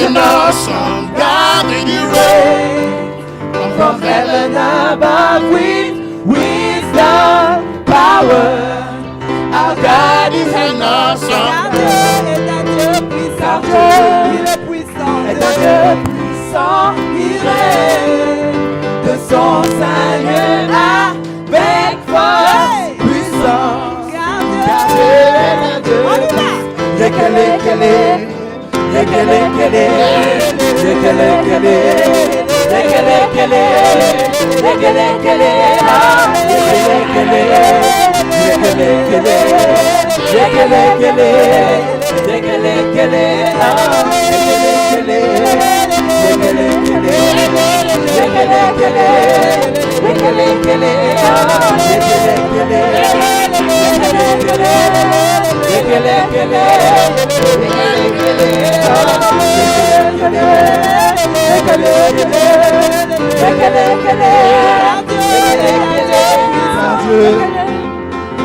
An awesome God in the rain from heaven above with wisdom, power. Our God is an awesome God. Car Dieu, il est puissant, est un Dieu puissant, il règne de son Seigneur avec force, puissance. Car Dieu est un Dieu.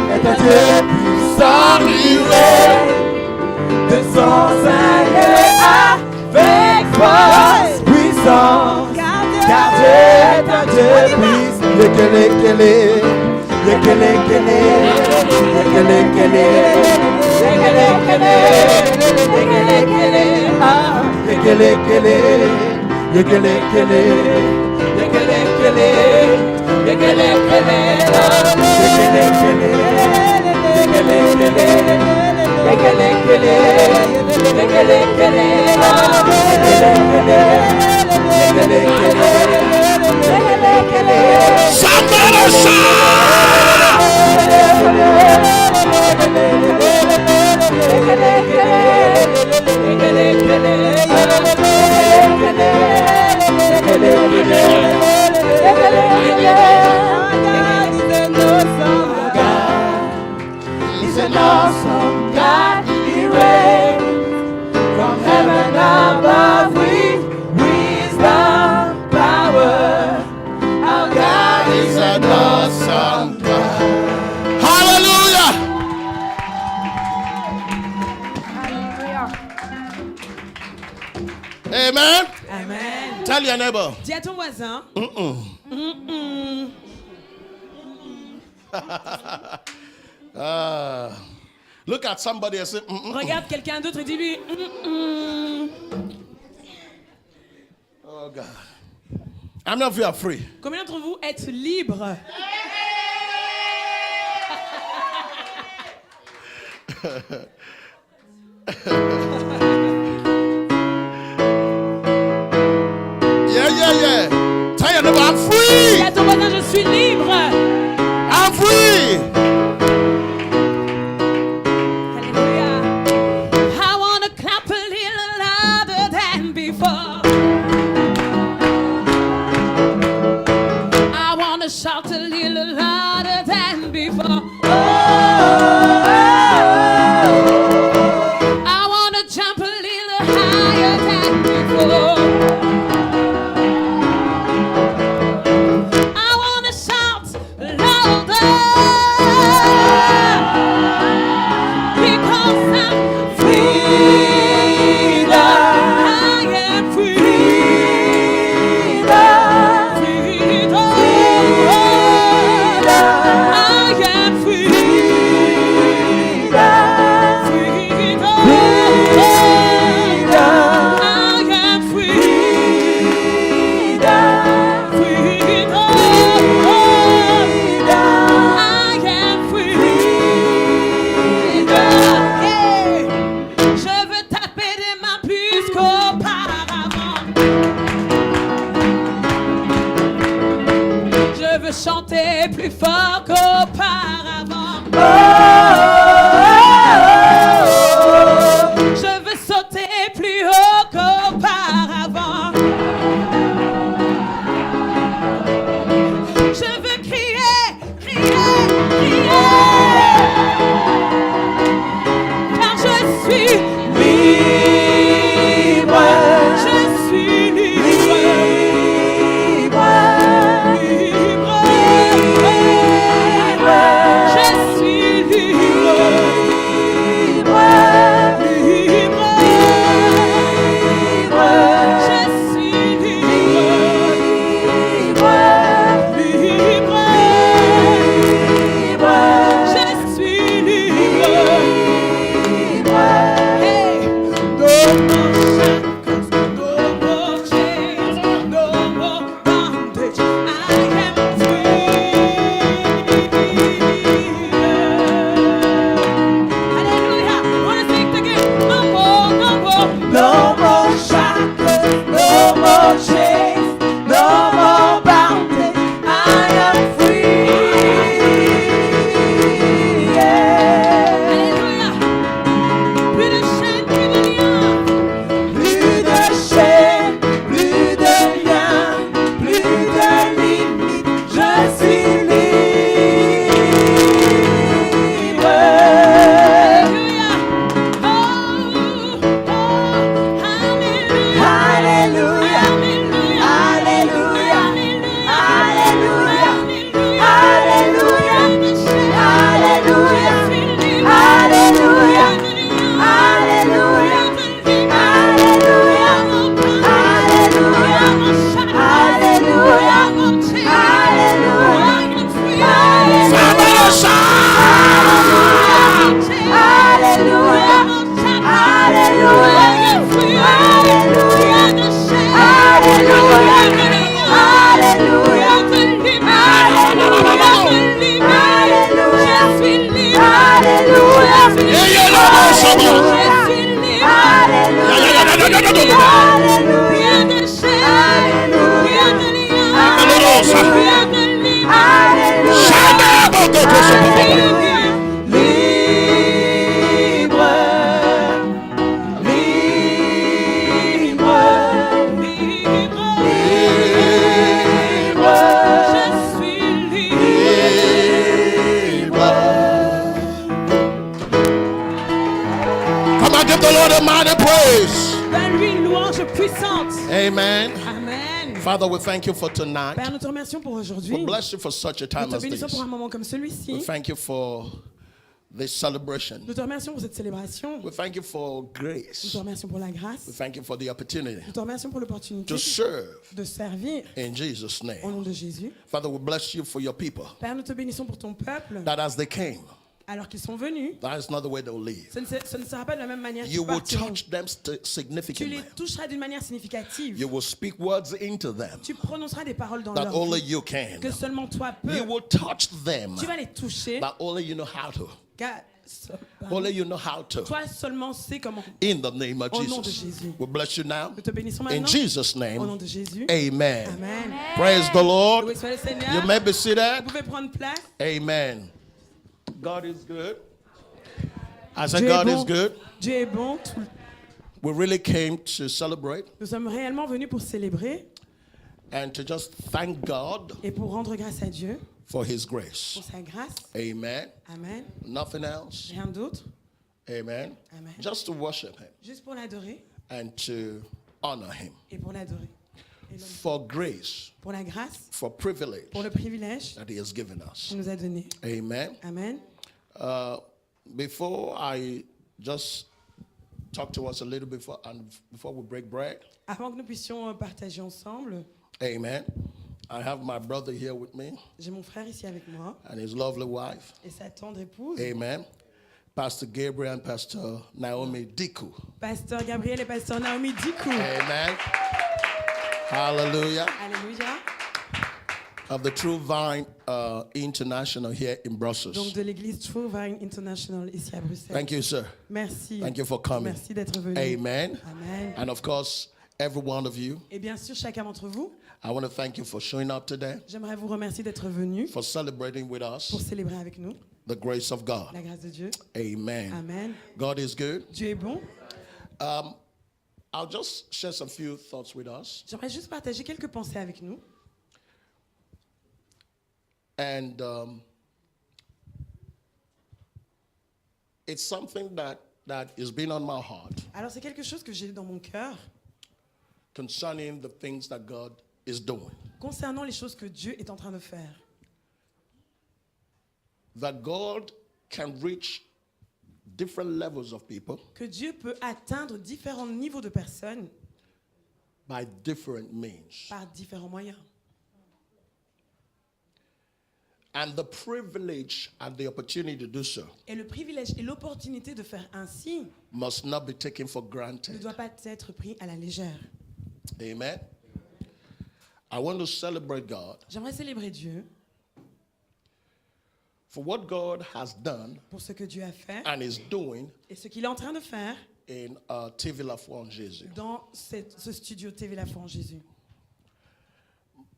Est un Dieu puissant, il règne de son Seigneur avec force, puissance. Car Dieu est un Dieu puissant. Somebody shout! He's an awesome God, he reigns from heaven above with wisdom, power. Our God is an awesome God. Hallelujah! Amen. Amen. Tell your neighbor. Dis à ton voisin. Look at somebody and say, Regarde quelqu'un d'autre et dis-lui. Oh God. How many of you are free? Combien d'entre vous êtes libres? Yeah. Tell your neighbor, I'm free. Dis à ton voisin, je suis libre. I'm free. Hallelujah. I want to clap a little louder than before. I want to shout a little louder than before. I want to jump a little higher than before. I want to shout haut qu'auparavant. Je veux sauter plus haut qu'auparavant. Je veux crier, crier, crier. Car je suis libre. Je suis libre. Libre. Libre. Libre. Je suis libre. Libre. Libre. Libre. Je suis libre. Libre. Libre. Libre. Je suis libre. Hey, no more shackles, no more chains, no more bondage. I am free. Hallelujah. Wanna sing it again? No more, no more, No more shackles, no more chains, no more boundaries. I am free. Yeah. Alléluia. Plus de chaînes, plus de liens. Plus de chaînes, plus de liens, plus de limites. Je suis libre. Alléluia. Oh, oh, hallelujah. Hallelujah. Hallelujah. Hallelujah. Hallelujah. Hallelujah. Hallelujah. Hallelujah. Hallelujah. Hallelujah. Give the Lord a mighty praise. Donne-lui une louange puissante. Amen. Amen. Father, we thank you for tonight. Père, nous te remercions pour aujourd'hui. We bless you for such a Nous time te as bénissons this. pour un moment comme We celui-ci. thank you for this celebration. Nous te remercions pour cette célébration. We thank you for Nous te grace. remercions pour la We grâce. thank you for the opportunity Nous te remercions pour l'opportunité to serve de servir in Jesus' au name. nom de Jésus. Father, we bless you for your people. Père, nous te bénissons pour ton peuple. That as they came, Alors qu'ils sont venus, that is not the way they'll leave. ce ne sera pas de la même manière You qu'ils will partiront. touch them Tu les significantly. toucheras d'une manière significative. You will speak words into them Tu prononceras des paroles dans that leur only vie you can. que seulement toi peux. You will touch them Tu vas les toucher. that only you know how to. Car Only you know how to. toi seulement sais comment. In the name of Au nom de Jesus. Jésus. We bless you now. Nous te bénissons In maintenant. Jesus' Au nom name. de Jésus. Amen. Amen. Praise the Lord. Loué soit le Seigneur. You may be Vous seated. pouvez prendre place. Amen. God is good. I said Dieu est God bon. is good. Dieu est bon. We really came to celebrate Nous sommes réellement venus pour célébrer and to just thank God et pour rendre grâce à Dieu for His grace. pour sa grâce. Amen. Amen. Nothing else. Rien d'autre. Amen. Amen. Just to worship Him Juste pour l'adorer and to honor Him et pour l'adorer. Et l'homme- for grace, pour la grâce, for privilege pour le privilège that He has given us. qu'il nous a donné. Amen. Amen. Before I just talk to us a little bit before we break bread, Avant que nous puissions partager ensemble, amen. I have my brother here with me j'ai mon frère ici avec moi and his lovely wife. et sa tendre épouse, Amen. Pastor Gabriel and Pastor Naomi Diku. Pasteur Gabriel et Pasteur Naomi Dikou. Amen. Hallelujah. Alléluia. Of the True Vine International here in Donc Brussels. de l'église True Vine International ici à Bruxelles. Thank you, sir. Merci. Thank you for coming. Merci d'être venu. Amen. Amen. And of course, every one of you. Et bien sûr, chacun d'entre vous, I want to thank you for showing up today, j'aimerais vous remercier d'être venus for celebrating with pour us célébrer avec nous the grace of God. la grâce de Dieu. Amen. Amen. God is good. Dieu est bon. I'll just share some few thoughts with us. J'aimerais juste partager quelques pensées avec nous. And it's something that has been on my heart Alors c'est quelque chose que j'ai dans mon cœur concerning the things that God is doing. concernant les choses que Dieu est en train de faire. That God can reach different levels of people Que Dieu peut atteindre différents niveaux de personnes by different means. par différents moyens. And the privilege and the opportunity to do so Et le privilège et l'opportunité de faire ainsi must not be taken for ne granted. doit pas être pris à la légère. Amen. I want to celebrate God J'aimerais célébrer Dieu for what God has done pour ce que Dieu a fait and is doing et ce qu'il est en train de faire in TV La Foi en Jésus. dans ce studio TV La Foi en Jésus.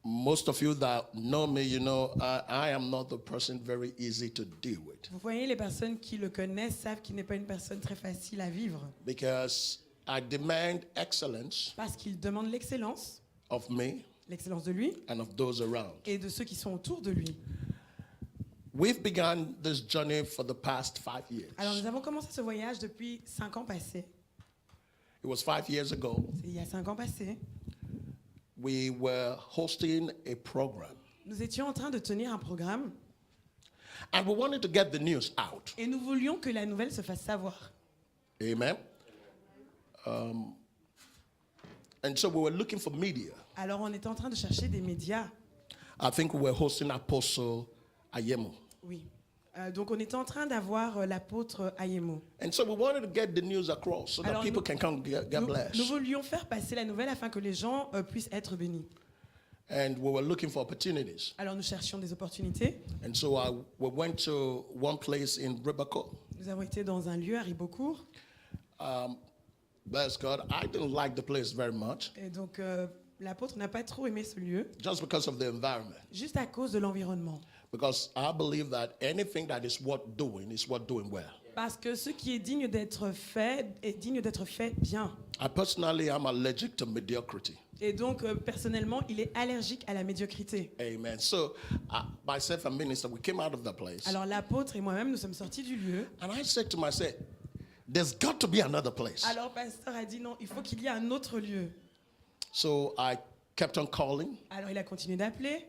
Most of you that know me, you know I am not the person very easy to deal with Vous voyez, les personnes qui le connaissent savent qu'il n'est pas une personne très facile à vivre because I demand excellence parce qu'il demande l'excellence, of me l'excellence de lui and of those around. et de ceux qui sont autour de lui. We've begun this journey for the past 5 years. Alors nous avons commencé ce voyage depuis 5 ans passés. It was 5 years ago. C'est il y a 5 ans passés. We were hosting a program Nous étions en train de tenir un programme and we wanted to get the news out. et nous voulions que la nouvelle se fasse savoir. Amen. And so we were looking for media. Alors on était en train de chercher des médias. I think we were hosting Apostle Ayemo. Oui. Donc on était en train d'avoir l'apôtre Ayemo. And so we wanted to get the news across so that Alors, people can come get Nous blessed. voulions faire passer la nouvelle afin que les gens puissent être bénis. And we were looking for opportunities. Alors nous cherchions des opportunités. And so we went to one place in Ribaco. Nous avons été dans un lieu à Ribeaucourt. Bless God. I didn't like the place very much Et donc l'apôtre n'a pas trop aimé ce lieu, just because of the environment. juste à cause de l'environnement. Because I believe that anything that is worth doing is worth doing well. Parce que ce qui est digne d'être fait est digne d'être fait bien. I personally am allergic to mediocrity. Et donc personnellement, il est allergique à la médiocrité. Amen. So myself and minister, we came out of the place. Alors l'apôtre et moi-même, nous sommes sortis du lieu. And I said to myself, there's got to be another place. Alors pasteur a dit non, il faut qu'il y ait un autre lieu. So I kept on calling. Alors il a continué d'appeler.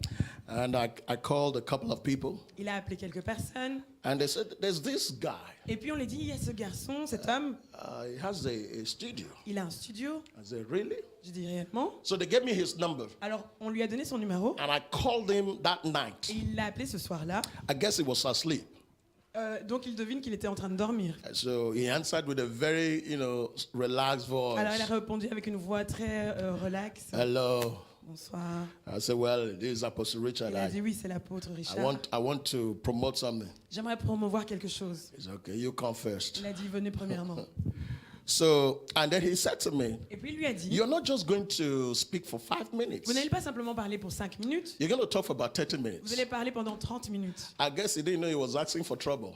And I called a couple of people. Il a appelé quelques personnes. And they said, there's this guy. Et puis on lui dit, il y a ce garçon, cet homme, He has a studio. il a un studio. I said, really? Je dis réellement. So they gave me his number. Alors on lui a donné son numéro. And I called him that night. Et il l'a appelé ce soir-là. I guess he was asleep. Donc il devine qu'il était en train de dormir. So he answered with a very, relaxed voice. Alors il a répondu avec une voix très relaxe. Hello. Bonsoir. I said, well, this is Apostle Richard. Il a dit oui, c'est l'apôtre I Richard. want to promote something. J'aimerais promouvoir quelque chose. He said, okay, you come first. Il a dit venez premièrement. So, and then he said to me, Et puis il lui a dit, you're not just going to speak for 5 minutes. vous n'allez pas simplement parler pour 5 minutes, You're going to talk for about 30 vous minutes. allez parler pendant 30 minutes. I guess he didn't know he was asking for trouble.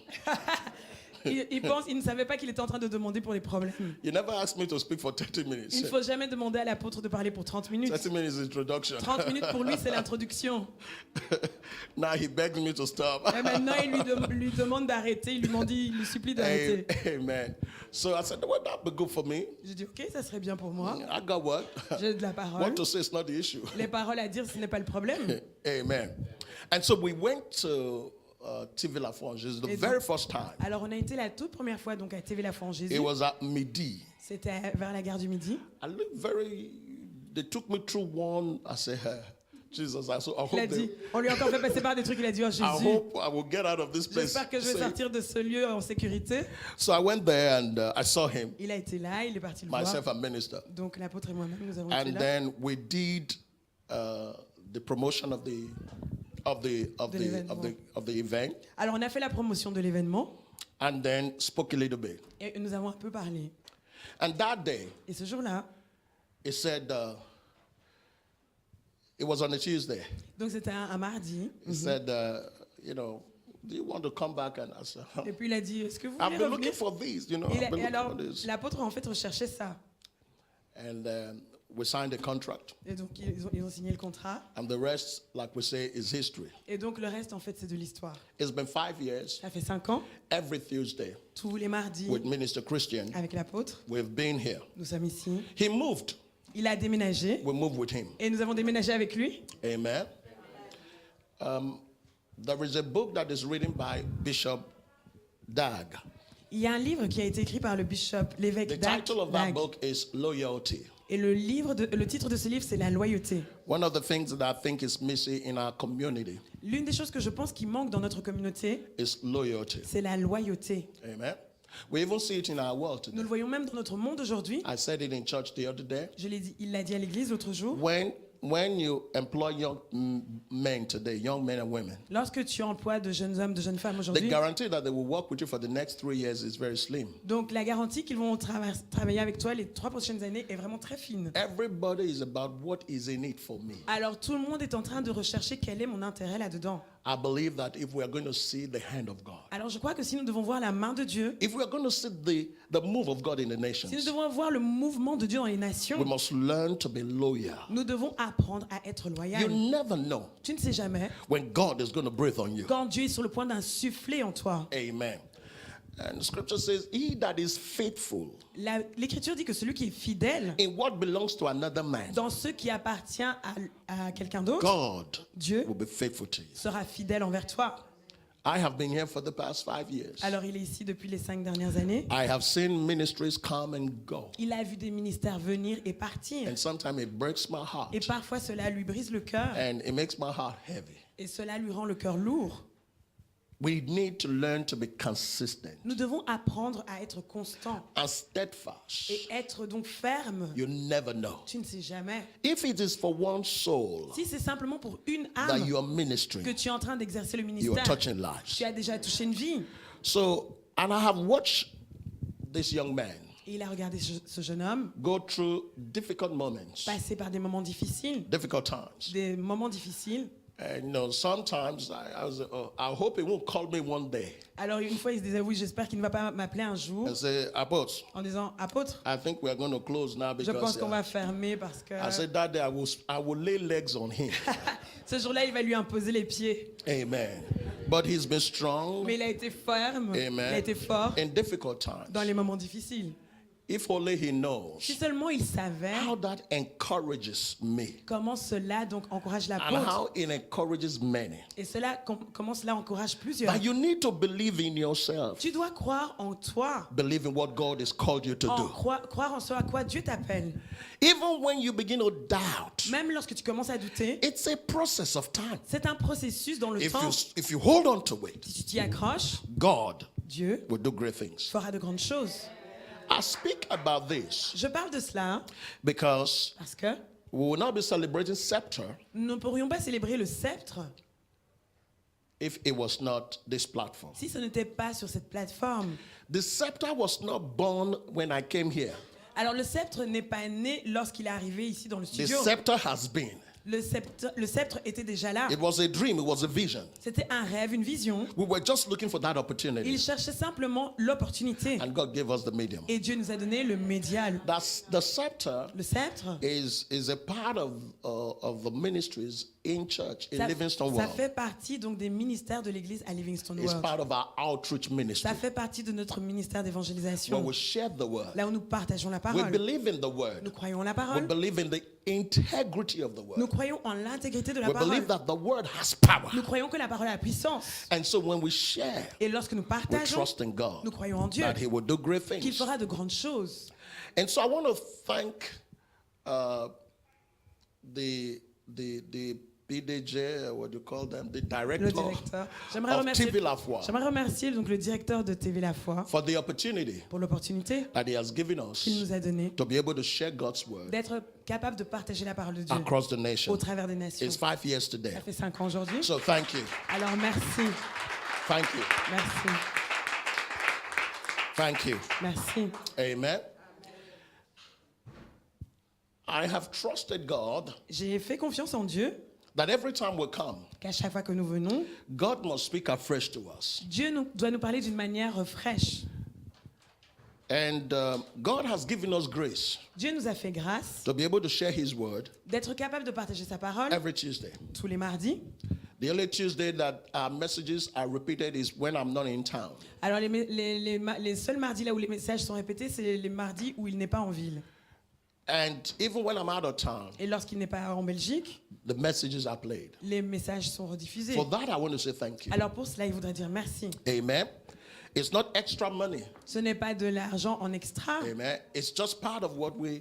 Il ne savait pas qu'il était en train de demander pour les problèmes. You never asked me to speak for 30 minutes. Il ne faut jamais demander à l'apôtre de parler pour 30 minutes. 30 minutes introduction. 30 minutes pour lui, c'est l'introduction. Now he begged me to stop. Et maintenant, il lui demande d'arrêter. Il lui supplie d'arrêter. Amen. So I said, well, that'd be good for me. J'ai dit, ok, ça serait bien pour moi. I got what? J'ai de la parole. What to say is not the issue. Les paroles à dire, ce n'est pas le problème. Amen. And so we went to TV La Foi en Jésus the Et very donc, first time. Alors, on a été la toute première fois donc à TV La Foi en Jésus. It was at Midi. C'était vers la gare du Midi. I looked very. They took me through one. I said, Jesus, I Il a hope dit, on lui a encore fait passer par des trucs. Il a dit, oh I Jésus, hope I will get out of this place. j'espère que je vais safe. sortir de ce lieu en sécurité. So I went there and I saw him, Il a été là, il est parti le voir. myself and minister. Donc l'apôtre et moi-même, nous avons été And là. then we did the promotion of the event, Alors on a fait la promotion de l'événement and then spoke a little bit. et nous avons un peu parlé. And that day, Et ce jour-là, It said, it was on a Tuesday. Donc c'était un mardi. He said, you know, do you want to come back? And I said, Et puis il a dit, est-ce que vous I've voulez been revenir? looking for these, you know. Et, I've been et looking alors, for this. l'apôtre en fait recherchait ça. And we signed a contract. Et donc ils ont signé le contrat. And the rest, like we say, is history. Et donc le reste en fait c'est de l'histoire. It's been 5 years. Ça fait 5 ans, Every Tuesday tous les mardis, with Minister Christian, avec l'apôtre, we've been here. nous sommes ici. He moved. Il a déménagé We moved with him. et nous avons déménagé avec lui. Amen. There is a book that is written by Bishop Dag. Il y a un livre qui a été écrit par le bishop, l'évêque The Dag. title of that book is Loyalty. Et le titre de ce livre, c'est La loyauté. One of the things that I think is missing in our community L'une des choses que je pense qui manque dans notre communauté, is loyalty. c'est la loyauté. Amen. We even see it in our world Nous today. le voyons même dans notre monde aujourd'hui. I said it in church the other day. Il l'a dit à l'église l'autre jour. When you employ young men today, young men and women, Lorsque tu emploies de jeunes hommes, de jeunes femmes the aujourd'hui, guarantee that they will work with you for the next 3 years is very slim. donc la garantie qu'ils vont travailler avec toi les 3 prochaines années est vraiment très fine. Everybody is about what is in it for me. Alors tout le monde est en train de rechercher quel est mon intérêt là-dedans. I believe that if we are going to see the hand of God, Alors je crois que si nous devons voir la main de Dieu, if we are going to see the move of God in the si nous nations, devons voir le mouvement de Dieu dans les we nations, must learn to be loyal. nous devons apprendre à être You loyal. never know Tu ne sais jamais when God is going to breathe on you. quand Dieu est sur le point d'insuffler en toi. Amen. And the scripture says, he that is faithful L'Écriture dit que celui qui est fidèle in what belongs to another man, dans ce qui appartient à quelqu'un d'autre, God Dieu will be faithful to you. sera fidèle envers toi. I have been here for the past 5 years. Alors il est ici depuis les 5 dernières années. I have seen ministries come and go. Il a vu des ministères venir et partir. And sometimes it breaks my heart. Et parfois cela lui brise le cœur. And it makes my heart heavy. Et cela lui rend le cœur lourd. We need to learn to be consistent Nous devons apprendre à être constants and steadfast. et être donc fermes. You never know. Tu ne sais jamais. If it is for one soul Si c'est simplement pour une that âme you are que ministering, tu es en train d'exercer le you are ministère, touching lives. tu as déjà touché une vie. So, and I have watched this young man Et il a regardé ce jeune homme go through difficult moments, passer par des moments difficiles, difficult times. des moments difficiles. And you know, sometimes I was, I hope he won't call me one day Alors une fois, il se disait, oui, j'espère qu'il ne va pas m'appeler un jour and say, Apostle, en disant, apôtre, I think we are going to close now je pense because qu'on va fermer parce que I said that day I will lay legs on him. ce jour-là, il va lui imposer les pieds. Amen. But he's been strong. Mais il a été ferme, il a Amen. été fort In difficult times. dans les moments difficiles. If only he Si knows seulement il savait how that encourages me comment cela donc encourage and l'apôtre how it encourages many. et comment cela encourage plusieurs. But you need to believe in yourself. Tu dois croire en toi, Believe in what God has called you to do. croire en ce à quoi Dieu t'appelle. Even when you begin to doubt, Même lorsque tu commences à douter, it's a process of time. c'est un processus dans le temps. If you hold on to it, Si tu t'y accroches, God Dieu will do great things. fera de grandes choses. I speak about this Je parle de cela because parce que we will not be celebrating Scepter nous ne pourrions pas célébrer le sceptre if it was not this platform. si ce n'était pas sur cette plateforme. The scepter was not born when I came here. Alors le sceptre n'est pas né lorsqu'il est arrivé ici dans le The studio. scepter has been. Le sceptre était déjà là. It was a dream, it was a vision. C'était un rêve, une vision. We were just looking for that Il opportunity. cherchait simplement l'opportunité. And God gave us the medium. Et Dieu nous a donné le médial. That's the scepter Le sceptre, is a part of the ministries in church in ça, Livingston ça World. fait partie donc des ministères de l'église à Livingston It's World. part of our outreach ministry Ça fait partie de notre ministère where d'évangélisation. we share the word. Là où nous partageons la We parole. believe in the word. Nous croyons en la We parole. believe in the integrity of the Nous word. croyons en l'intégrité de la We parole. believe that the word has power. Nous croyons que la parole a puissance. And so when we share, Et lorsque nous we partageons, trust in God nous croyons en Dieu, that He will do great qu'il things. fera de grandes choses. And so I want to thank the PDJ, what do you call them, the Le director directeur. J'aimerais of remercier, TV La Foi j'aimerais remercier donc le directeur de TV La Foi for the opportunity pour l'opportunité that he has given us qu'il nous a donnée to be able to share God's word d'être capable de partager la parole de Dieu across the nation. au travers des nations. It's 5 years today. Ça fait 5 ans aujourd'hui. So thank you. Alors merci, Thank you. merci, Thank you. merci. Amen. I have trusted God J'ai fait confiance en Dieu that every time we come, qu'à chaque fois que nous venons, God must speak afresh to us. Dieu doit nous parler d'une manière fraîche. And God has given us grace Dieu nous a fait grâce to be able to share His word d'être capable de partager sa parole every Tuesday. tous les mardis. The only Tuesday that our messages are repeated is when I'm not in town. Alors les seuls mardis là où les messages sont répétés, c'est les mardis où il n'est pas en ville. And even when I'm out of town, Et lorsqu'il n'est pas en Belgique, the messages are played. les messages sont rediffusés. For that, I want to say thank you. Alors pour cela, il voudrait dire merci. Amen. It's not extra money. Ce n'est pas de l'argent en extra. Amen. It's just part of what we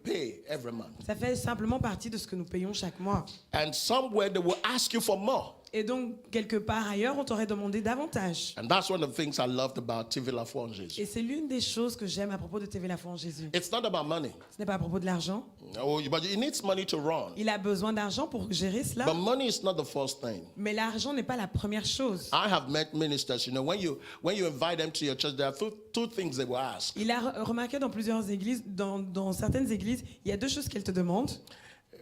pay every month. Ça fait simplement partie de ce que nous payons chaque mois. And somewhere they will ask you for more. Et donc, quelque part ailleurs, on t'aurait demandé davantage. And that's one of the things I loved about TV La Foi en Jésus. Et c'est l'une des choses que j'aime à propos de TV La Foi en Jésus. It's not about money. Ce n'est pas à propos de l'argent. Oh, but it needs money to run. Il a besoin d'argent pour gérer cela. But money is not the first thing. Mais l'argent n'est pas la première chose. I have met ministers, when you invite them to your church, there are two things they will ask. Il a remarqué dans plusieurs églises, dans certaines églises, il y a deux choses qu'elles te demandent.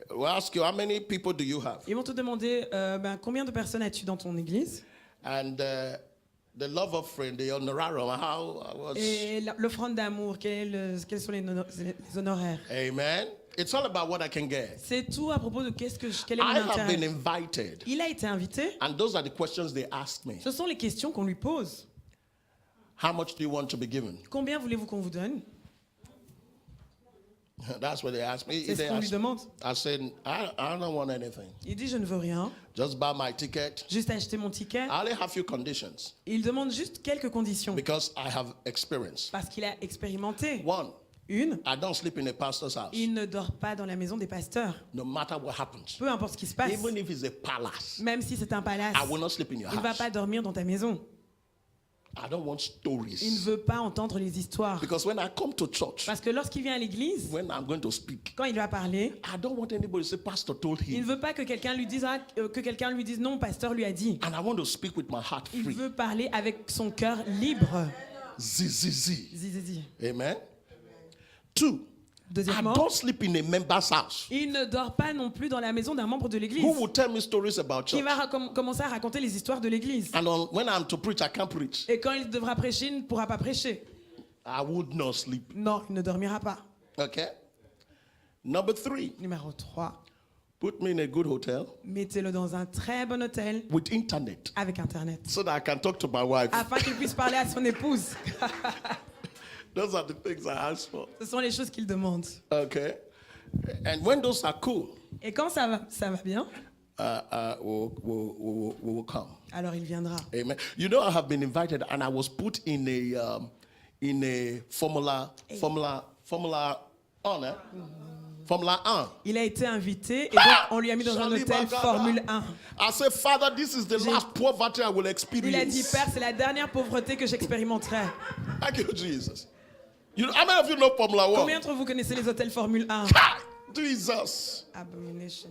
We'll ask you, how many people do you have? Ils vont te demander combien de personnes as-tu dans ton église? And the love offering, the honorarium, Et l'offrande d'amour, quels sont les honoraires? Amen. It's all about what I can get. C'est tout à propos de quel est mon I have intérêt. been invited. Il a été invité. And those are the questions they ask me. Ce sont les questions qu'on lui pose. How much do you want to be given? Combien voulez-vous qu'on vous donne? That's what they ask me. C'est ce qu'on lui demande. I said, I don't want anything. Il dit, je ne veux rien. Just buy my ticket. Juste acheter mon ticket. I only have few conditions Il demande juste quelques conditions. because I have experience. Parce qu'il a expérimenté. One, Une, I don't sleep in a pastor's house. il ne dort pas dans la maison des pasteurs. No matter what happens. Peu importe ce qui se passe. Even if it's a palace, Même si c'est un palace. I will not sleep in your Il ne va house. pas dormir dans ta maison. I don't want Il ne stories. veut pas entendre les histoires. Because when I come to church, Parce que lorsqu'il vient à l'église, when I'm going to speak, quand il va parler, I don't want anybody to say, Pastor told il ne him. veut pas que quelqu'un lui dise non, pasteur lui a dit. And I want to speak with my heart Il free. veut parler avec son cœur libre. Zizizi. Zizi. Amen. Two, I Deuxièmement, don't sleep in a member's house. il ne dort pas non plus dans la maison d'un membre de l'église. Who will tell me stories about Qui church? va commencer à raconter les histoires de l'église. And when I'm to preach, I can't preach. Et quand il devra prêcher, il ne pourra pas prêcher. I would not sleep. Non, il ne dormira pas. Okay? Number three, Numéro 3. put me in a good hotel Mettez-le dans un très bon hôtel with internet avec Internet. so that I can talk to my wife. Afin qu'il puisse parler à son épouse. Those are the things I ask for. Ce sont les choses qu'il demande. Okay? And when those are cool, Et quand ça va bien, we'll come. alors il viendra. Amen. You know, I have been invited, and I was put in a Formula 1. Formula 1. Il a été invité et donc on lui a mis dans un hôtel Formule 1. I said, Father, this is the last poverty I will experience. Il a dit, Père, c'est la dernière pauvreté que j'expérimenterai. Thank you, Jesus. How many of you know Formula 1? Combien d'entre vous connaissez les hôtels Formule 1? Jesus. Abomination.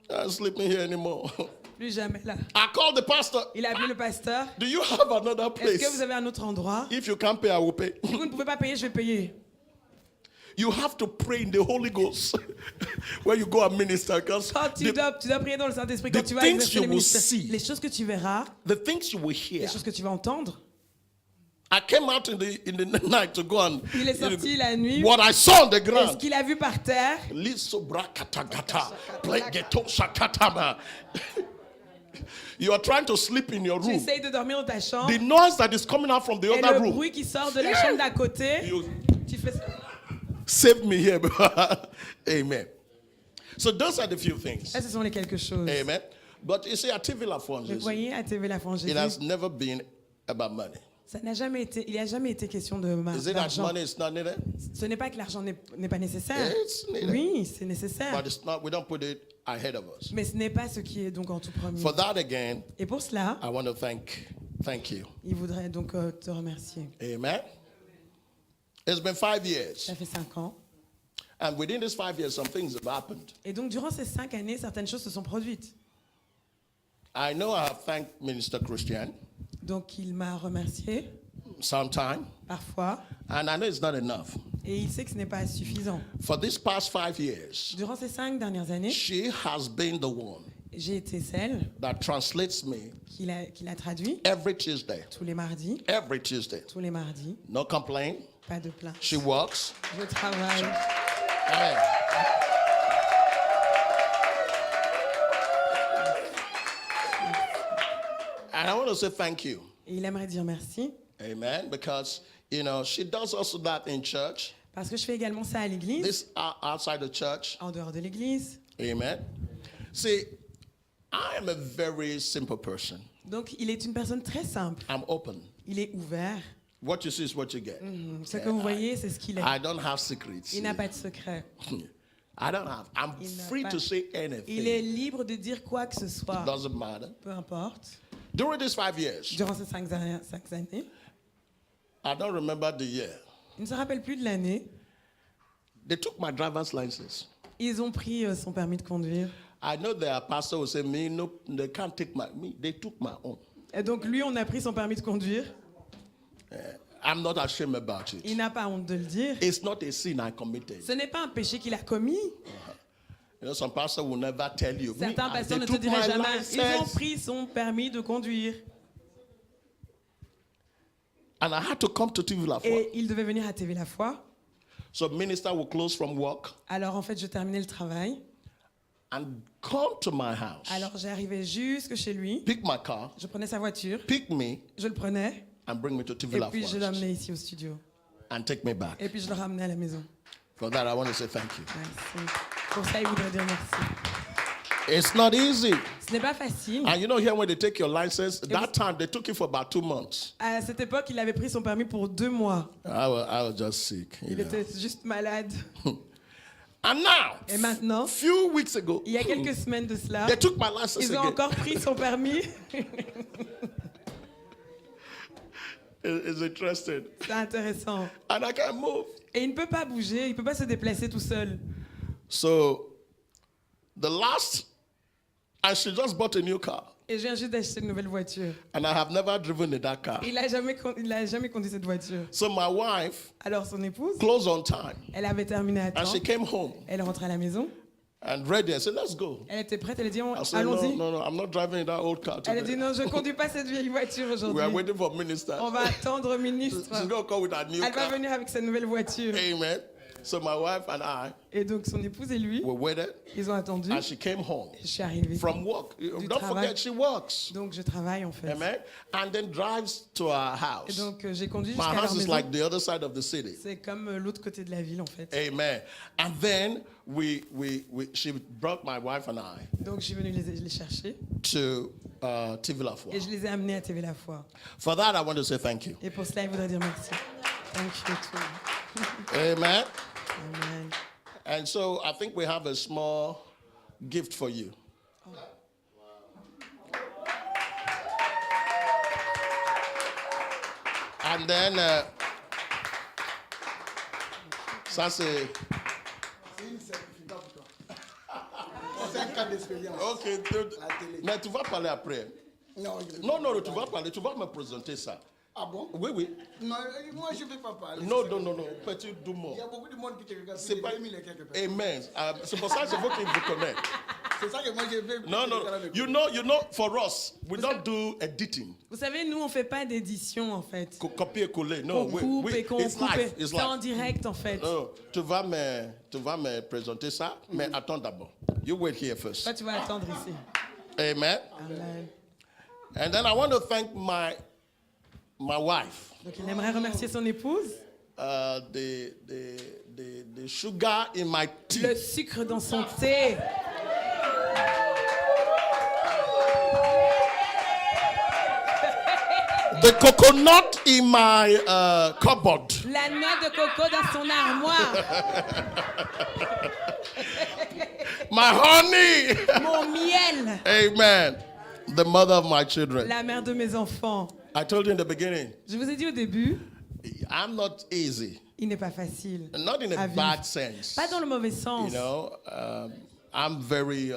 I'm not sleeping here anymore. Plus jamais là. I called the pastor. Il a appelé le pasteur. Do you have another Est-ce que place? vous avez un autre endroit? If you can't pay, I will pay. Si vous ne pouvez pas payer, je vais payer. You have to pray in the Holy Ghost when you go and minister. Because Quand tu dois prier dans le Saint-Esprit quand the tu vas things exercer you le will ministère. see. Les choses que tu verras, the things you will les hear. choses que tu vas entendre. I came out in the night to go and Il est sorti la nuit. what I saw on the Et ce ground. qu'il a vu par terre, You are trying to sleep in your tu room. essayes de dormir dans ta chambre. The noise that is coming out from the Et other le room. bruit qui sort de la chambre d'à côté, You tu fais ça. save me here. Amen. So those are the few things. Ça, ce sont les quelque chose. Amen. But you see, at TV La Foi en Vous Jésus, voyez, à TV La Foi en it has Jésus, never been about money. il n'y a jamais été question Is it that d'argent. money is not needed? Ce n'est pas que l'argent n'est pas nécessaire. It's needed. Oui, c'est nécessaire. But it's not. We don't put it ahead of us. Mais ce n'est pas ce qui est donc en tout premier. For that again, Et pour cela, I want to thank you. il voudrait donc te remercier. Amen. It's been 5 years. Ça fait 5 ans. And within these 5 years, some things have happened. Et donc, durant ces 5 années, certaines choses se sont produites. I know I have thanked Minister Christian Donc, il m'a remercié, sometime, parfois. and I know it's not enough. Et il sait que ce n'est pas suffisant. For these past 5 years, Durant ces 5 dernières années, she has been the one j'ai été celle that translates me qui l'a traduit every Tuesday. tous les mardis. Every Tuesday. Tous les mardis. No complaint. Pas de plainte. She works. Je travaille. Amen. And I want to say thank you. Et il aimerait dire merci. Amen. Because, she does also that in church. Parce que je fais également ça à l'église. This outside the church. En dehors de l'église. Amen. See, I am a very simple person. Donc, il est une personne très simple. I'm open. Il est ouvert. What you see is what you get. Ce que vous voyez, c'est ce qu'il est. I don't have secrets. Il n'a pas de secret. I don't have. I'm Il n'a free pas- to say anything. Il est libre de dire quoi que ce soit. Doesn't matter. Peu importe. During these 5 years, Durant ces 5 années, I don't remember the year. il ne se rappelle plus de l'année. They took my driver's license. Ils ont pris son permis de conduire. I know their pastor will say, "Me, no, they can't take me. They took my own." Et donc, lui, on a pris son permis de conduire. I'm not ashamed about Il it. n'a pas honte de le dire. It's not a sin I committed. Ce n'est pas un péché qu'il a commis. Some pastor will never tell you. "Me, Certains pasteurs they ne te took diraient my jamais. Ils ont license." pris son permis de conduire. And I had to come to TV La Foi. Et il devait venir à TV La Foi. So minister will close from work Alors, en fait, je terminais le travail. and come to my house, Alors, j'arrivais jusque chez lui. pick my car, Je prenais sa voiture. pick me, Je le prenais. and bring me to TV Et La puis, je Foi l'emmenais ici au studio. and take me back. Et puis, je le ramenais à la maison. For that, I want to say thank you. Merci. Pour ça, il voudrait dire merci. It's not easy. Ce n'est pas facile. And here when they take your license, that time they took it for about 2 months. À cette époque, il avait pris son permis pour 2 mois. I was just sick. Il était juste malade. And now, Et maintenant, few weeks ago, il y a quelques semaines de cela, they took my license ils ont again. encore pris son permis. It's interesting. C'est intéressant. And I can't move. Et il ne peut pas bouger, il ne peut pas se déplacer tout seul. So, and she just bought a new car. Et je viens juste d'acheter une nouvelle voiture. And I have never driven in that car. Il n'a jamais conduit cette voiture. So my wife Alors son épouse, closed on time. elle avait terminé à And temps. she came home Elle rentre à la maison. and ready. I said, let's go. Elle était prête, elle a dit I said, allons-y. no, I'm not driving in that old car Elle a dit today. non, je ne conduis pas cette vieille voiture We aujourd'hui. are waiting for minister. On va attendre au ministre. She's going to come with her new Elle va car. venir avec sa nouvelle voiture. Amen. So my wife and I Et donc son épouse et lui, were waited. ils ont attendu. And she came home Je suis arrivée. from work. Don't travail. forget, she works. Donc je travaille en fait. Amen. And then drives to our Et house. donc j'ai conduit My jusqu'à leur house is maison. like the other side of the city. C'est comme l'autre côté de la ville en fait. Amen. And then she brought my wife and I Donc je suis venue les chercher to TV La Foi. et je les ai amenés à TV La Foi. For that, I want to say thank you. Et pour cela, il voudrait dire merci. Thank you too. Amen. Amen. And so I think we have a small gift for you. And then, ça c'est. C'est une certificat pour toi. 5 ans d'expérience. Ok, À la télé. mais tu vas parler après. Non, Non, tu vas parler, tu vas me présenter ça. Ah bon? Oui. Non, moi je ne vais pas parler. Non, petit doucement. Il y a beaucoup de monde qui te regarde. C'est C'est pas. pas 2000 et quelques personnes. Amen. C'est pour ça que je veux qu'ils vous connaissent. C'est ça que moi je vais. No. You know, for us, we don't do editing. Vous savez, nous, on ne fait pas d'édition en fait. Copier coller. No, On coupe et qu'on it's coupe. live. It's C'est en live. direct en fait. No, tu vas me présenter ça, mais attends d'abord. You wait here first. Toi, tu vas attendre ici. Amen. Amen. And then I want to thank my wife. Donc il aimerait remercier son épouse. The sugar in my tea. Le sucre dans son thé. The coconut in my cupboard. La noix de coco dans son armoire. My honey. Mon miel. Amen. The mother of my children. La mère de mes enfants. I told you in the beginning, Je vous ai dit au début, I'm not easy. il n'est pas facile. Not in à a vivre. bad sense. Pas dans le mauvais You sens. know, I'm very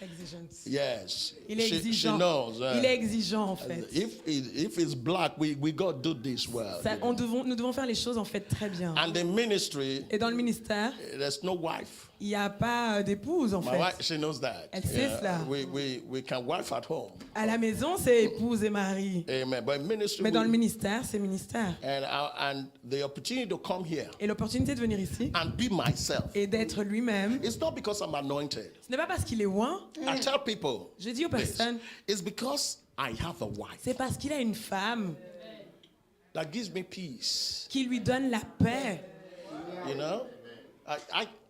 Exigence. Yes. Il est She exigeant. knows. Il est exigeant en fait. If it's black, we got to do this well. Ça, nous devons faire les choses en fait très bien. And the ministry, Et dans le ministère, there's no wife. il n'y a pas d'épouse en My fait. wife, she knows that. Elle sait cela. We can wife at home. À la maison, c'est épouse et mari. Amen. But ministry, Mais dans le ministère, c'est ministère. and the opportunity to come here Et l'opportunité de venir ici and be myself. et d'être lui-même, It's not because I'm anointed. ce n'est pas parce qu'il est loin. I tell people, Je dis aux this. personnes, It's because I have a wife c'est parce qu'il a une femme that gives me peace. qui lui donne la paix. You know,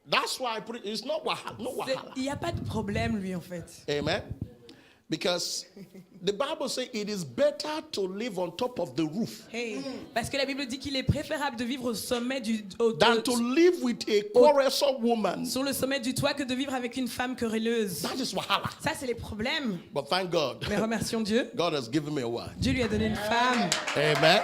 that's why I put it. It's not no wahala. Il n'y a pas de problème, lui, en fait. Amen. Because the Bible says it is better to live on top of the roof Hey. Parce que la Bible dit qu'il est préférable de vivre au sommet than to live with a quarrelsome woman. sur le sommet du toit que de vivre avec une femme querelleuse. That is wahala. Ça, c'est les problèmes. But thank God, Mais remercions Dieu. God has given me a wife. Dieu lui a donné une femme. Amen.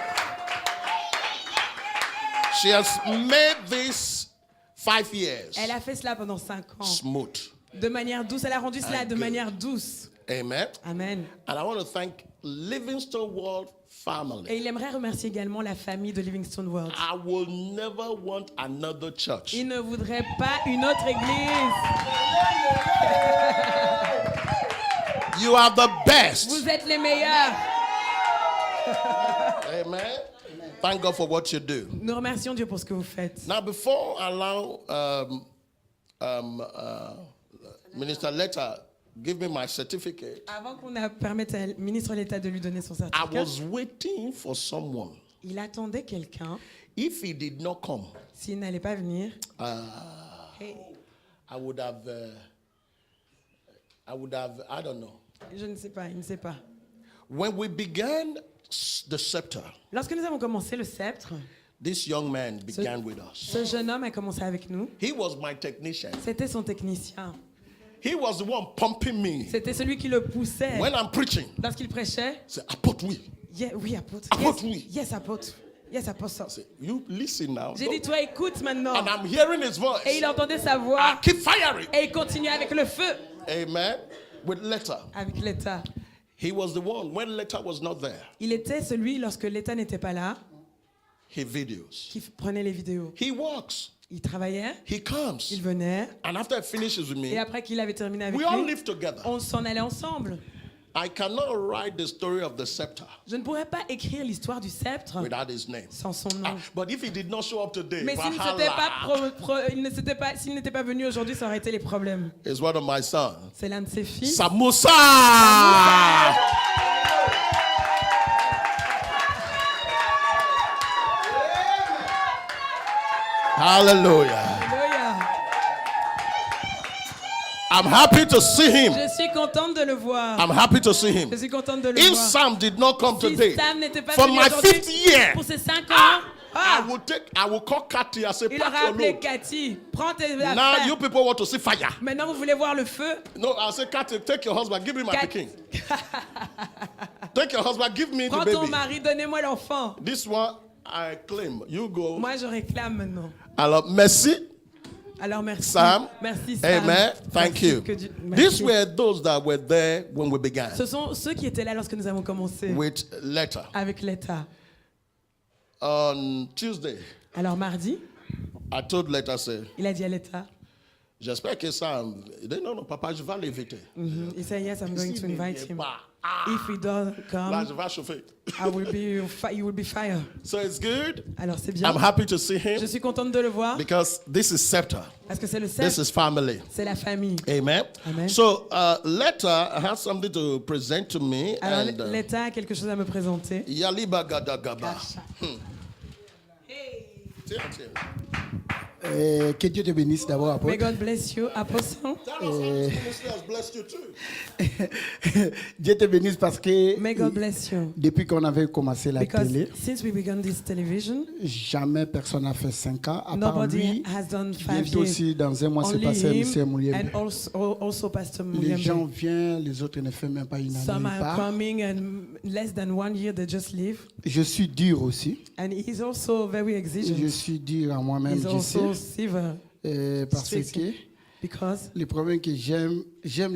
She has made this 5 years Elle a fait cela pendant 5 ans. smooth. De manière douce. Elle a rendu cela de good. manière douce. Amen. Amen. And I want to thank Livingstone World family. Et il aimerait remercier également la famille de Livingstone World. I will never want another church. Il ne voudrait pas une autre église. You are the best. Vous êtes les meilleurs. Amen. Thank God for what you do. Nous remercions Dieu pour ce que vous faites. Now, before I allow Minister Letta give me my certificate, Avant qu'on permette au ministre de l'État de lui donner son I certificat, was waiting for someone. il attendait quelqu'un. If he did not come, S'il n'allait pas venir, I would have, I don't know. je ne sais pas, il ne sait pas. When we began the scepter, Lorsque nous avons commencé le sceptre, this young man began with us. ce jeune homme a commencé avec nous. He was my technician. C'était son technicien. He was the one pumping me. C'était celui qui le poussait. When I'm preaching, Lorsqu'il prêchait, say, apôtre, oui. oui, apôtre. Apôtre, Yes, oui. yes, apôtre. Yes, apostle. Say, you listen now. J'ai dit, toi, écoute maintenant. And I'm hearing his voice. Et il entendait sa I voix. keep firing. Et il continuait avec le feu. Amen. With letter. Avec l'État. He was the one when letter was not there. Il était celui, lorsque l'État n'était pas là, He videos. qui prenait les vidéos. He walks. Il travaillait, He comes. il venait. And after he finishes with Et me, après qu'il avait terminé avec we all lui, live together. on s'en allait ensemble. I cannot write the story of the scepter Je ne pourrais pas écrire l'histoire du sceptre without his name. sans son nom. But if he did not show up today, Mais s'il n'était pas venu aujourd'hui, ça aurait été les problèmes. it's one of my sons. C'est l'un de ses fils. Samosa! Hallelujah. Alléluia. I'm happy to see him. Je suis contente de le voir. I'm happy to see him. Je suis contente de le If voir. Sam did not come Si today, Sam n'était pas for venu my aujourd'hui, 5th year, pour ses 5 ans, I will call Cathy and say, il pack aura your appelé load. Cathy. Prends tes Now affaires. you people want to see fire. Maintenant, vous voulez voir le feu? No, I'll say, Cathy, take your husband, give me my Cat- king. Take your husband, give me Prends the ton baby. mari, donnez-moi l'enfant. This one, I claim. You go. Moi, je réclame maintenant. Alors, merci, Alors, merci. Sam. Merci, Sam. Amen. Thank Merci you. que Dieu- These merci. were those that were there when we began Ce sont ceux qui étaient là lorsque nous avons commencé with letter. avec l'État. On Tuesday, Alors, mardi, I told letter, say, il a dit à l'État, j'espère que Sam, non, papa, je vais l'inviter. he said, yes, I'm going to invite him. Ah, If he doesn't là, je come, vais chauffer. you will be fired. So it's good. Alors, c'est bien. I'm happy to see him Je suis contente de le voir because this is scepter. parce que c'est le This sceptre, is family. c'est la famille. Amen. Amen. So, letter has something to present to me. Alors, and l'État a quelque chose à me présenter. Yaliba Gadagaba. Tiens, tiens. Que Dieu te bénisse d'abord, May apôtre. God bless you, Apostle. Tell us how this ministry has blessed you too. Dieu te bénisse parce que May God bless you. depuis qu'on avait commencé la Because télé, since we began this television, jamais personne n'a fait 5 ans. À part nobody lui, has done 5 bientôt years. aussi, dans un mois, c'est Only passé à Monsieur him Moulier. and also Pastor Les gens Muyembe. viennent, les autres ne font même pas une année. Some ils are partent. coming and less than 1 year they just leave. Je suis dur aussi. And he's also very Je exigeant. suis dur à moi-même, He's je sais. also severe. Parce strict. que Because Le problème que j'aime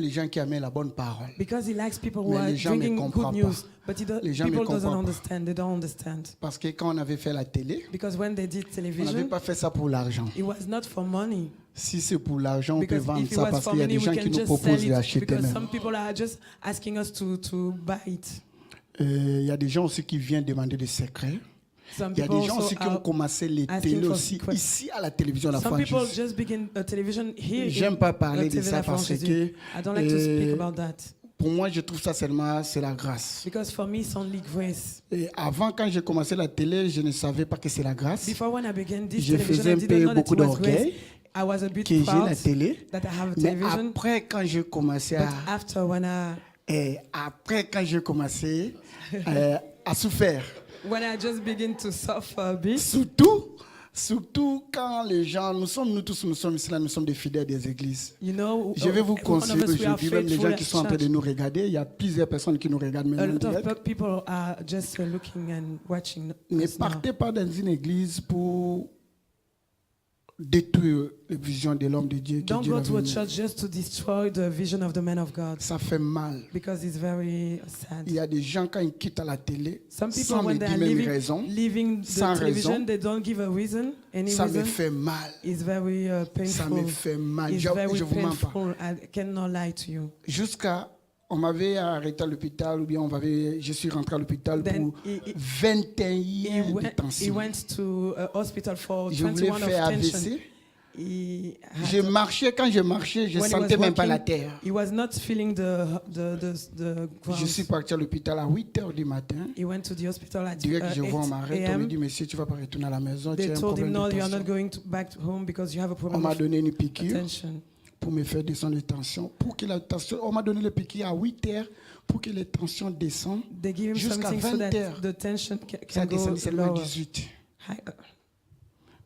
les gens qui amènent la bonne parole. he likes people who Mais are les gens ne bringing good comprennent news, pas. but Les gens ne people doesn't comprennent pas. understand. They don't understand. Parce que quand on avait fait la télé, Because when they did on n'avait television, pas fait ça pour l'argent. it was not for money. Si c'est pour l'argent, on peut Because vendre if it ça was parce for qu'il y a money, des we gens qui can nous just proposent sell de it. l'acheter Because même. some people are just asking us to buy it. Il y a des gens aussi qui viennent demander des secrets. Some Il y a people des gens also aussi qui ont are commencé les asking télés for aussi secrets. ici à la télévision La Some Foi en people Jésus. just begin a television here. J'aime pas parler de TV ça La Foi en parce Jésus. que I don't like to speak about that. pour moi, je trouve ça seulement c'est la grâce. Because for me, it's only grace. Et avant, quand j'ai commencé la télé, je ne savais pas que c'est la grâce. Before when I began this Je television, faisais I un didn't peu know that beaucoup it was grace. d'orgueil I was a bit que j'ai proud la télé. that I have a Mais television. après, quand j'ai commencé But after when à souffrir, I just begin to suffer a bit, surtout quand les gens, nous sommes ici là, nous sommes des fidèles des églises. you know, Je vais vous every one of conseiller us, we are aujourd'hui, même les faithful gens at qui sont en train de church. nous regarder, il y a plusieurs personnes qui nous regardent A maintenant. lot en of direct. people are just looking and watching Ne us now. partez pas dans une église pour détruire la vision de l'homme de Dieu. que Don't Dieu go a to a donné. church just to destroy the vision of the man of God, Ça fait mal. because it's very sad. Il y a des gens quand ils quittent la télé, Some people, sans me when they dire are même raison, leaving the sans television, raison, they don't give a reason, any ça me reason. fait mal. It's very Ça painful. me fait mal. It's Je very vous mens pas. painful. I cannot lie to you. Jusqu'à, on m'avait arrêté à l'hôpital, ou bien je suis rentré à l'hôpital Then pour he 21 He de went, he tension. went to a hospital for Je voulais 21 faire of tension. AVC. He Je marchais, quand je marchais, je when he sentais was même pas la walking, terre. he was not feeling the ground. Je suis parti à l'hôpital à 8h du matin. He went to the hospital at Direct, je vois, on 8 m'arrête, on me a.m. dit, monsieur, tu vas pas retourner à la maison, tu They as un told him, problème no, de you are not tension. going back home because you have a On problem m'a of donné une piqûre attention. pour me faire descendre les tensions. Pour que la tension, on m'a donné le piqûre à 8h pour que les tensions descendent. They give him Jusqu'à something so 20 that heures. the tension Ça a can go descendu seulement lower. 18. Hi-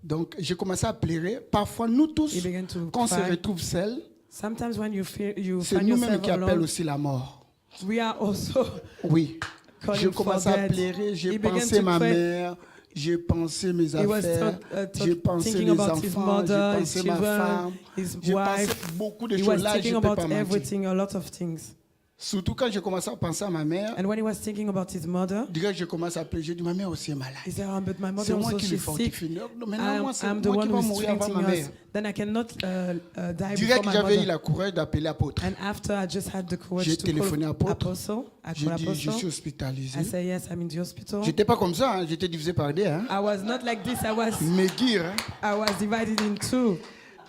Donc, j'ai commencé à pleurer. Parfois, nous tous, He began to quand on se cry. retrouve seuls, Sometimes when you c'est find nous-mêmes yourself qui appellent alone, aussi la mort. we are also Oui. calling J'ai for commencé à death. pleurer, j'ai He began pensé to ma cry. mère, j'ai pensé mes He was affaires, j'ai pensé thinking les about his enfants, mother, j'ai his pensé ma children, femme, his j'ai pensé wife. beaucoup de He choses. was Là, je thinking ne peux about pas mentir. everything, a lot of things. Surtout quand j'ai commencé à penser à ma mère, And when he was thinking about his mother, direct, je commence à pleurer. J'ai dit, ma mère aussi est malade. he said, but my C'est mother moi also, qui le she's sick. fortifie. Maintenant, moi, c'est I'm the moi one qui vais who is mourir avant strengthening ma us. mère. Then I cannot die Direct, before my j'avais eu mother. la courage d'appeler l'apôtre. And after I just had the courage J'ai to téléphoné à call apôtre. Apostle, I J'ai called dit, je suis Apostle. hospitalisé. I said, yes, I'm in the hospital. J'étais pas comme ça, hein. J'étais divisé par deux. Hein. I was not like this. I Maigrir. Hein. was divided in two.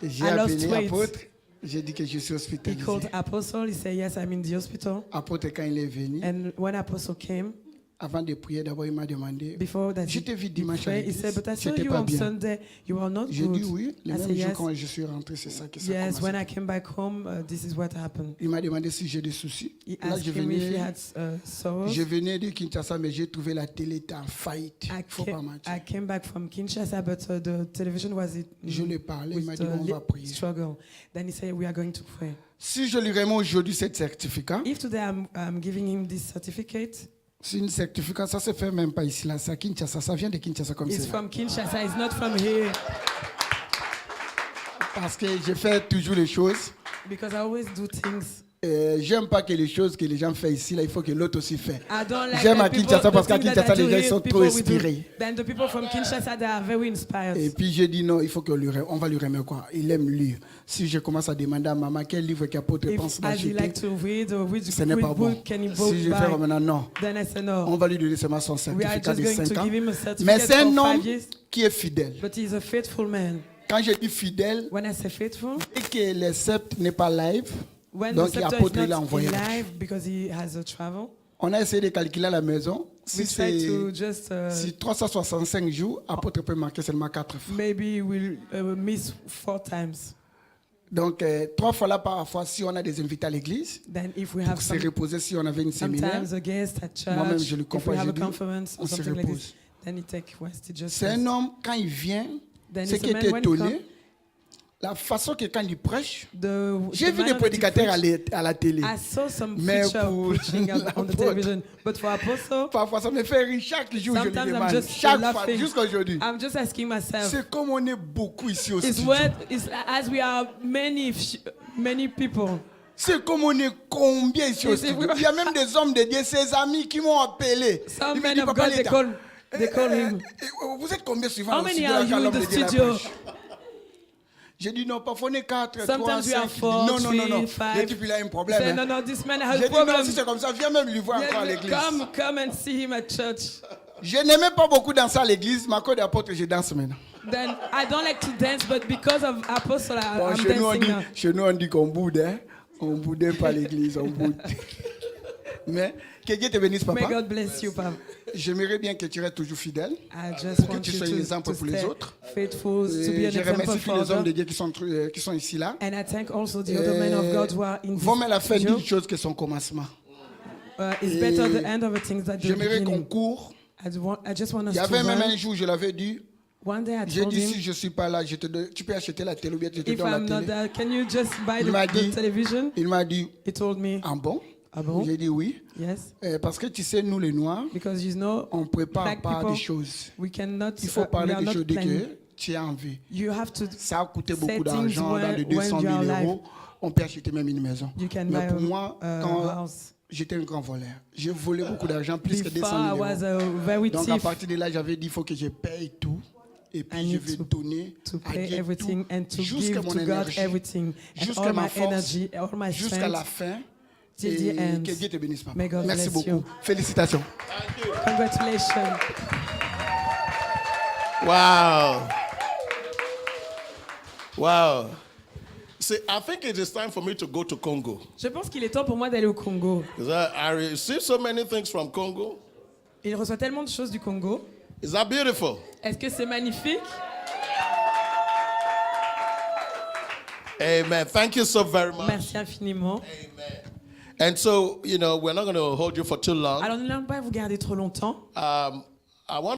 J'ai I lost appelé weight. l'apôtre. J'ai dit que je suis He hospitalisé. called Apostle. He said, yes, I'm in the hospital. Apôtre, quand il est venu, And when Apostle came, avant de prier, d'abord, il m'a demandé, before that je t'ai vu he dimanche à prayed, he l'église, said, but I saw j'étais you pas on bien. Sunday. You are not J'ai good. dit oui, le I même said, jour yes. quand je suis rentré, c'est ça que ça a Yes, when I commencé. came back home, this is what happened. Il m'a demandé si j'ai des soucis. He Là, asked him if he had sorrows. je venais de Kinshasa, mais j'ai trouvé la télé était en faillite. Faut pas mentir. I came back from Kinshasa, but the television was Je lui ai parlé, il with m'a dit, on va prier. struggle. Then he said, we are going to pray. Si je lui remets aujourd'hui ce certificat, If today I'm giving him this certificate, c'est une certificat, ça se fait même pas ici, là, c'est à Kinshasa, ça vient de Kinshasa comme it's ça. from Kinshasa, it's not from here. Parce que je fais toujours les choses. Because I always do things. J'aime pas que les choses que les gens font ici, là, il faut que l'autre aussi fait. I don't like J'aime that à Kinshasa parce qu'à the things that Kinshasa, I do les gens here, sont people trop will do. inspirés. Then the people from Kinshasa, they are very inspired. Et puis j'ai dit non, il faut on va lui remettre quoi. Il aime lire. Si je commence à demander à maman quel livre qu'apôtre pense As he d'acheter, like to read, or which ce n'est pas bon. book can he both Si je fais buy? maintenant non, Then I say on no. va lui donner seulement son We are certificat just de going 5 to ans. give him a Mais certificate c'est un for homme 5 years. qui est fidèle. But he's a faithful man. Quand je dis fidèle, When I say faithful, et que le sceptre n'est pas live, when donc the scepter l'apôtre is il a not envoyé. alive because he has a travel, On a essayé de calculer à la maison. we Si try to c'est just si 365 jours, apôtre peut marquer seulement 4 fois. maybe we'll miss 4 times. Donc 3 fois là par fois, si on a des invités à l'église, Then if we have pour se reposer, si on avait une séminaire, sometimes a guest at Moi-même, church, je le if comprends, we have je a dis, conference on or se something like repose. this, then he take rest. He just c'est un rest. homme, quand il vient, Then ce it's qui a man était when he étonné, La façon que quand il prêche, j'ai the vu des manner that he prédicateurs preached. à la télé. I saw some Mais preacher pour preaching on the l'apôtre, television, but for Apostle, parfois ça me fait rire chaque jour, je lui sometimes I'm demande. just Chaque fois, laughing. jusqu'à aujourd'hui. I'm just asking myself, C'est comme on est beaucoup ici au is studio. what is as we are many people. C'est comme on est combien ici au Is it- studio. Il y a même des hommes de Dieu, ses amis qui m'ont appelé. Some Ils me men disent, of Papa God, they Léta, call him. Vous êtes combien souvent How au many studio are quand you in l'homme the de Dieu la studio? prêche? J'ai dit non, parfois on est 4, 3, Sometimes we 5. are 4, Non. 3, Le 5. type il a un Say, problème. no, hein. no, this man has J'ai a dit non, problem. si c'est comme ça, viens même lui voir encore à Yes, l'église. come and see him at church. Je n'aimais pas beaucoup danser à l'église, ma code d'apôtre, je danse maintenant. Then I don't like to dance, but because of Apostle, Bon, I'm dancing now. chez nous, on dit qu'on boude, hein. On boude pas l'église, on boude. Mais que Dieu te bénisse, May papa. God bless you, Pam. J'aimerais bien que tu restes toujours fidèle. I just Que want tu you sois un exemple to pour les stay autres. faithful, to be Et an je example remercie tous for les hommes de others. Dieu qui sont ici là. And I thank also the other men of God who are in Vaut mieux la fin this d'une studio. chose que son commencement. It's better the end of a thing than the J'aimerais qu'on beginning. court. I just want us Il y to avait même run. un jour, je l'avais dit. One day I J'ai told dit, him, si je ne suis pas là, tu peux acheter la télé ou bien tu te if donnes la I'm not télé. there, can you just buy Il m'a the dit, television? il m'a dit, He told me, ah bon? ah bon? J'ai dit oui. Yes, Parce que tu sais, nous les Noirs, because you know, on ne prépare black pas people, des choses. we cannot, Il faut we parler are des not choses dès planning. que tu as envie. You have to, Ça a coûté beaucoup Settings d'argent, dans les when 200 you 000 are alive. euros. On peut acheter même une maison. you can Mais buy pour moi, a quand house. j'étais un grand voleur, j'ai volé beaucoup d'argent, plus que 200 Before 000 I euros. was a very Donc à thief. partir de là, j'avais dit, il faut que je paye tout. Et I puis je need vais to- donner to à pay Dieu everything tout, and to jusqu'à give mon to God énergie, everything and jusqu'à all ma my force, energy, all my jusqu'à la strength fin. till Et the end. que Dieu te bénisse, papa. May God Merci bless you. beaucoup. Félicitations. Congratulations. Wow. Wow. See, I think it is time for me to go to Congo. Je pense qu'il est temps pour moi d'aller au Congo. Because I receive so many things from Congo. Il reçoit tellement de choses du Congo. Is that beautiful? Est-ce que c'est magnifique? Amen. Thank you so very much. Merci infiniment. And so, we're not going to hold you for too long. Alors, nous n'allons pas vous garder trop longtemps. I want